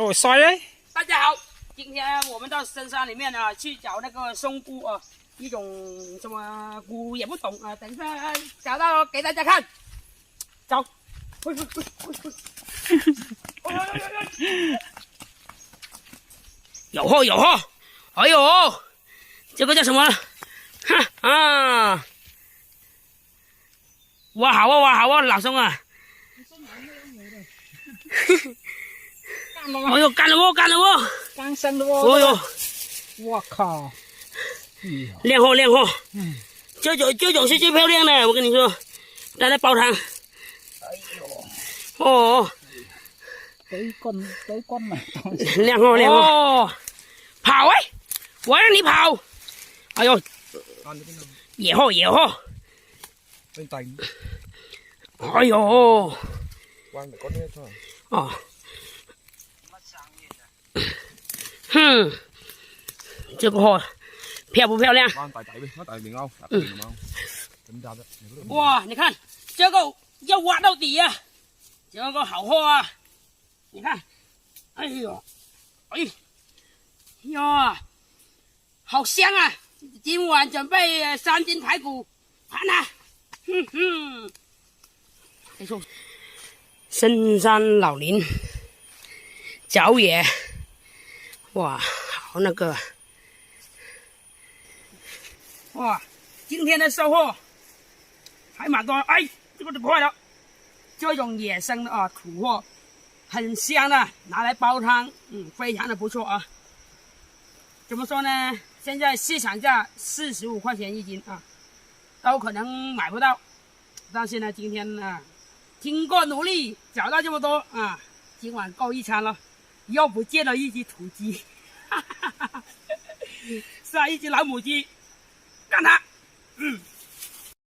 哦，帅嘞！大家好，今天我们到深山里面啊，去找那个松菇啊，一种什么菇也不懂啊，等一下找到给大家看。走，有货有货，哎呦，这个叫什么？哈啊！哇好啊哇好啊，老松啊！哎呦，干了哦，干了哦！刚生的哦。哦呦，我靠！靓货靓货，这种是最漂亮的，我跟你说，拿来煲汤。哎呦，哦，tới con mà 靓货靓货。哦，跑哎，我让你跑。哎呦，野货野货。bên tay 哎呦， quăng phải có nét thôi 哦，哼，这个货漂不漂亮？ quăng tại tại đi nó tại biển không đặt biển đúng không chúng ta đó 哇，你看这个要挖到底呀、这个好货啊！你看，哎呦，哎呀，好香啊！今晚准备3斤排骨盘啊！哼哼，没错，深山老林找野，哇，好那个，哇，今天的收获还蛮多。哎，这个就坏了，这种野生的啊土货，很香的，拿来煲汤，非常的不错啊。怎么说呢？现在市场价45块钱1斤啊，都可能买不到。但是呢，今天啊，经过努力找到这么多啊，今晚够一餐了。又不见了一只土鸡，杀一只老母鸡，干它！